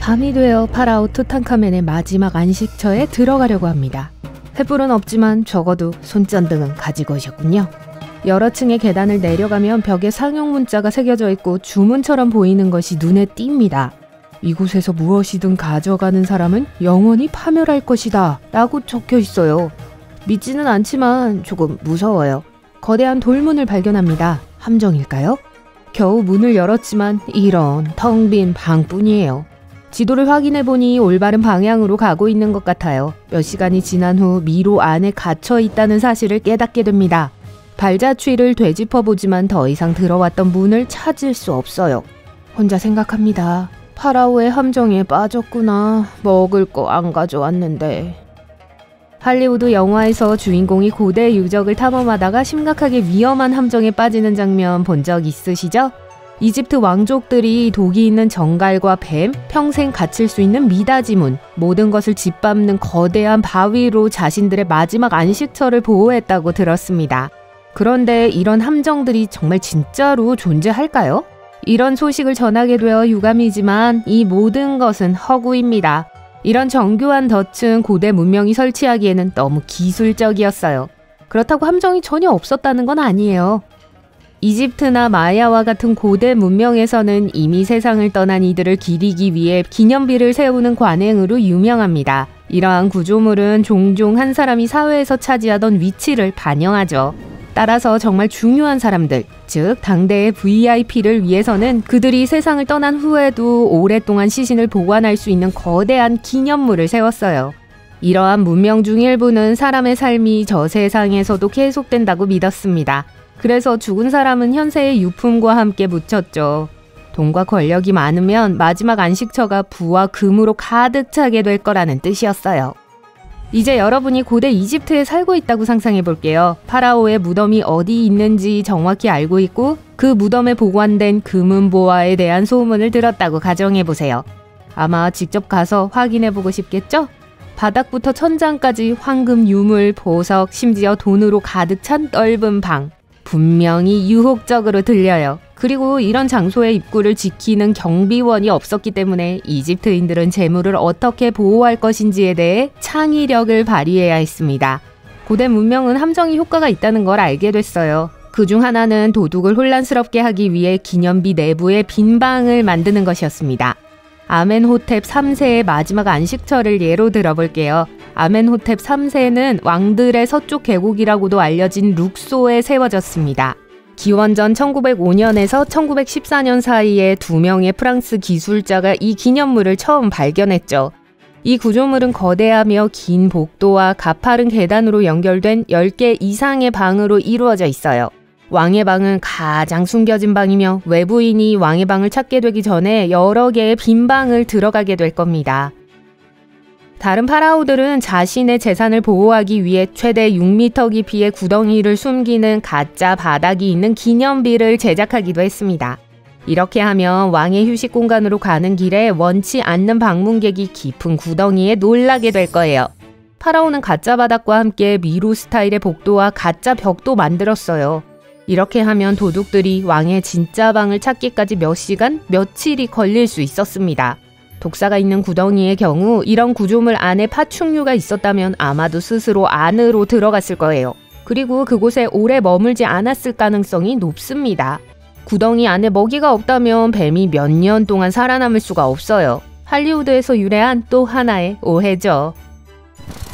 밤이 되어 파라오 투탕카멘의 마지막 안식처에 들어가려고 합니다. 횃불은 없지만 적어도 손전등은 가지고 오셨군요. 여러 층의 계단을 내려가면 벽에 상용 문자가 새겨져 있고 주문처럼 보이는 것이 눈에 띕니다. 이곳에서 무엇이든 가져가는 사람은 영원히 파멸할 것이다 라고 적혀 있어요. 믿지는 않지만 조금 무서워요. 거대한 돌문을 발견합니다. 함정일까요? 겨우 문을 열었지만 이런 텅 빈 방뿐이에요. 지도를 확인해보니 올바른 방향으로 가고 있는 것 같아요. 몇 시간이 지난 후 미로 안에 갇혀 있다는 사실을 깨닫게 됩니다. 발자취를 되짚어보지만 더 이상 들어왔던 문을 찾을 수 없어요. 혼자 생각합니다. 파라오의 함정에 빠졌구나. 먹을 거 안 가져왔는데. 할리우드 영화에서 주인공이 고대 유적을 탐험하다가 심각하게 위험한 함정에 빠지는 장면 본 적 있으시죠? 이집트 왕족들이 독이 있는 정갈과 뱀, 평생 갇힐 수 있는 미닫이문, 모든 것을 짓밟는 거대한 바위로 자신들의 마지막 안식처를 보호했다고 들었습니다. 그런데 이런 함정들이 정말 진짜로 존재할까요? 이런 소식을 전하게 되어 유감이지만 이 모든 것은 허구입니다. 이런 정교한 덫은 고대 문명이 설치하기에는 너무 기술적이었어요. 그렇다고 함정이 전혀 없었다는 건 아니에요. 이집트나 마야와 같은 고대 문명에서는 이미 세상을 떠난 이들을 기리기 위해 기념비를 세우는 관행으로 유명합니다. 이러한 구조물은 종종 한 사람이 사회에서 차지하던 위치를 반영하죠. 따라서 정말 중요한 사람들, 즉 당대의 VIP를 위해서는 그들이 세상을 떠난 후에도 오랫동안 시신을 보관할 수 있는 거대한 기념물을 세웠어요. 이러한 문명 중 일부는 사람의 삶이 저 세상에서도 계속된다고 믿었습니다. 그래서 죽은 사람은 현세의 유품과 함께 묻혔죠. 돈과 권력이 많으면 마지막 안식처가 부와 금으로 가득 차게 될 거라는 뜻이었어요. 이제 여러분이 고대 이집트에 살고 있다고 상상해 볼게요. 파라오의 무덤이 어디 있는지 정확히 알고 있고 그 무덤에 보관된 금은보화에 대한 소문을 들었다고 가정해 보세요. 아마 직접 가서 확인해 보고 싶겠죠? 바닥부터 천장까지 황금 유물, 보석, 심지어 돈으로 가득 찬 넓은 방. 분명히 유혹적으로 들려요. 그리고 이런 장소의 입구를 지키는 경비원이 없었기 때문에 이집트인들은 재물을 어떻게 보호할 것인지에 대해 창의력을 발휘해야 했습니다. 고대 문명은 함정이 효과가 있다는 걸 알게 됐어요. 그중 하나는 도둑을 혼란스럽게 하기 위해 기념비 내부에 빈 방을 만드는 것이었습니다. 아멘호텝 3세의 마지막 안식처를 예로 들어볼게요. 아멘호텝 3세는 왕들의 서쪽 계곡이라고도 알려진 룩소에 세워졌습니다. 기원전 1905년에서 1914년 사이에 2명의 프랑스 기술자가 이 기념물을 처음 발견했죠. 이 구조물은 거대하며 긴 복도와 가파른 계단으로 연결된 10개 이상의 방으로 이루어져 있어요. 왕의 방은 가장 숨겨진 방이며 외부인이 왕의 방을 찾게 되기 전에 여러 개의 빈 방을 들어가게 될 겁니다. 다른 파라오들은 자신의 재산을 보호하기 위해 최대 6m 깊이의 구덩이를 숨기는 가짜 바닥이 있는 기념비를 제작하기도 했습니다. 이렇게 하면 왕의 휴식 공간으로 가는 길에 원치 않는 방문객이 깊은 구덩이에 놀라게 될 거예요. 파라오는 가짜 바닥과 함께 미로 스타일의 복도와 가짜 벽도 만들었어요. 이렇게 하면 도둑들이 왕의 진짜 방을 찾기까지 몇 시간, 며칠이 걸릴 수 있었습니다. 독사가 있는 구덩이의 경우 이런 구조물 안에 파충류가 있었다면 아마도 스스로 안으로 들어갔을 거예요. 그리고 그곳에 오래 머물지 않았을 가능성이 높습니다. 구덩이 안에 먹이가 없다면 뱀이 몇 년 동안 살아남을 수가 없어요. 할리우드에서 유래한 또 하나의 오해죠.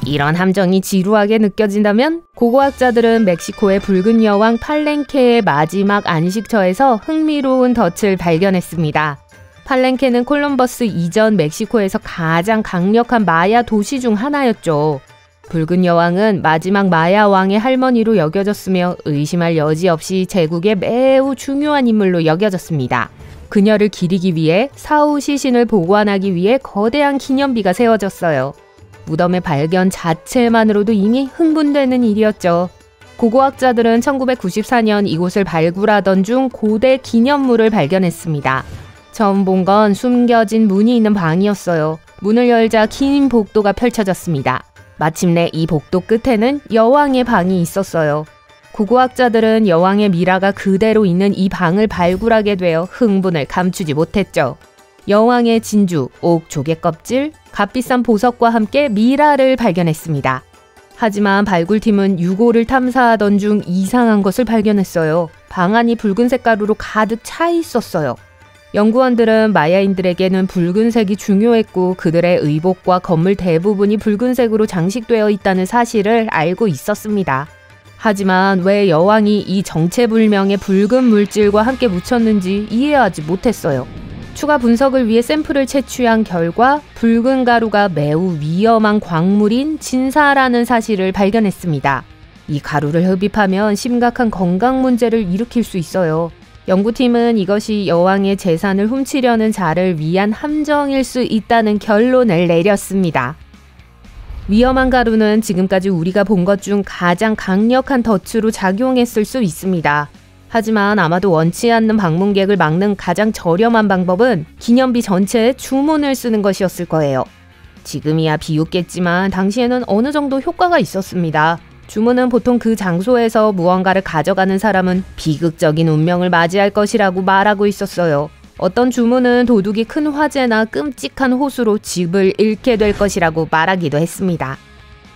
이런 함정이 지루하게 느껴진다면 고고학자들은 멕시코의 붉은 여왕 팔렌케의 마지막 안식처에서 흥미로운 덫을 발견했습니다. 팔렌케는 콜럼버스 이전 멕시코에서 가장 강력한 마야 도시 중 하나였죠. 붉은 여왕은 마지막 마야 왕의 할머니로 여겨졌으며 의심할 여지 없이 제국의 매우 중요한 인물로 여겨졌습니다. 그녀를 기리기 위해 사후 시신을 보관하기 위해 거대한 기념비가 세워졌어요. 무덤의 발견 자체만으로도 이미 흥분되는 일이었죠. 고고학자들은 1994년 이곳을 발굴하던 중 고대 기념물을 발견했습니다. 처음 본 건 숨겨진 문이 있는 방이었어요. 문을 열자 긴 복도가 펼쳐졌습니다. 마침내 이 복도 끝에는 여왕의 방이 있었어요. 고고학자들은 여왕의 미라가 그대로 있는 이 방을 발굴하게 되어 흥분을 감추지 못했죠. 여왕의 진주, 옥 조개 껍질, 값비싼 보석과 함께 미라를 발견했습니다. 하지만 발굴팀은 유골을 탐사하던 중 이상한 것을 발견했어요. 방안이 붉은색 가루로 가득 차 있었어요. 연구원들은 마야인들에게는 붉은색이 중요했고 그들의 의복과 건물 대부분이 붉은색으로 장식되어 있다는 사실을 알고 있었습니다. 하지만 왜 여왕이 이 정체불명의 붉은 물질과 함께 묻혔는지 이해하지 못했어요. 추가 분석을 위해 샘플을 채취한 결과 붉은 가루가 매우 위험한 광물인 진사라는 사실을 발견했습니다. 이 가루를 흡입하면 심각한 건강 문제를 일으킬 수 있어요. 연구팀은 이것이 여왕의 재산을 훔치려는 자를 위한 함정일 수 있다는 결론을 내렸습니다. 위험한 가루는 지금까지 우리가 본 것 중 가장 강력한 덫으로 작용했을 수 있습니다. 하지만 아마도 원치 않는 방문객을 막는 가장 저렴한 방법은 기념비 전체에 주문을 쓰는 것이었을 거예요. 지금이야 비웃겠지만 당시에는 어느 정도 효과가 있었습니다. 주문은 보통 그 장소에서 무언가를 가져가는 사람은 비극적인 운명을 맞이할 것이라고 말하고 있었어요. 어떤 주문은 도둑이 큰 화재나 끔찍한 호수로 집을 잃게 될 것이라고 말하기도 했습니다.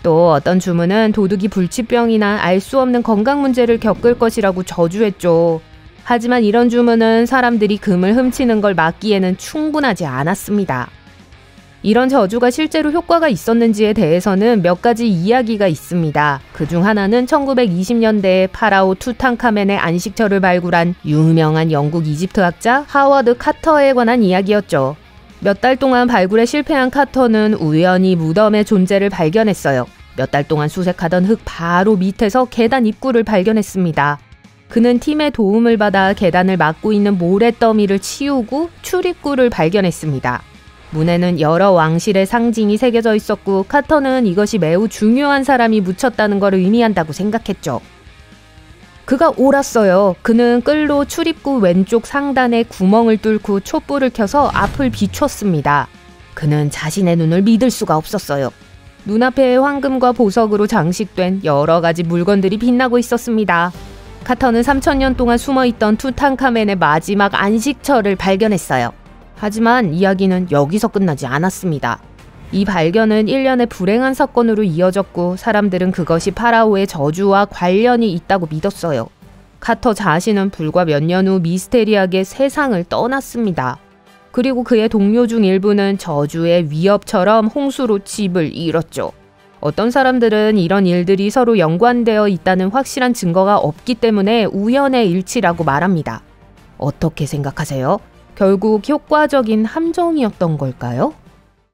또 어떤 주문은 도둑이 불치병이나 알 수 없는 건강 문제를 겪을 것이라고 저주했죠. 하지만 이런 주문은 사람들이 금을 훔치는 걸 막기에는 충분하지 않았습니다. 이런 저주가 실제로 효과가 있었는지에 대해서는 몇 가지 이야기가 있습니다. 그중 하나는 1920년대에 파라오 투탕카멘의 안식처를 발굴한 유명한 영국 이집트학자 하워드 카터에 관한 이야기였죠. 몇 달 동안 발굴에 실패한 카터는 우연히 무덤의 존재를 발견했어요. 몇 달 동안 수색하던 흙 바로 밑에서 계단 입구를 발견했습니다. 그는 팀의 도움을 받아 계단을 막고 있는 모래더미를 치우고 출입구를 발견했습니다. 문에는 여러 왕실의 상징이 새겨져 있었고 카터는 이것이 매우 중요한 사람이 묻혔다는 걸 의미한다고 생각했죠. 그가 옳았어요. 그는 끌로 출입구 왼쪽 상단에 구멍을 뚫고 촛불을 켜서 앞을 비췄습니다. 그는 자신의 눈을 믿을 수가 없었어요. 눈앞에 황금과 보석으로 장식된 여러 가지 물건들이 빛나고 있었습니다. 카터는 3000년 동안 숨어있던 투탕카멘의 마지막 안식처를 발견했어요. 하지만 이야기는 여기서 끝나지 않았습니다. 이 발견은 일련의 불행한 사건으로 이어졌고 사람들은 그것이 파라오의 저주와 관련이 있다고 믿었어요. 카터 자신은 불과 몇 년 후 미스테리하게 세상을 떠났습니다. 그리고 그의 동료 중 일부는 저주의 위협처럼 홍수로 집을 잃었죠. 어떤 사람들은 이런 일들이 서로 연관되어 있다는 확실한 증거가 없기 때문에 우연의 일치라고 말합니다. 어떻게 생각하세요? 결국 효과적인 함정이었던 걸까요?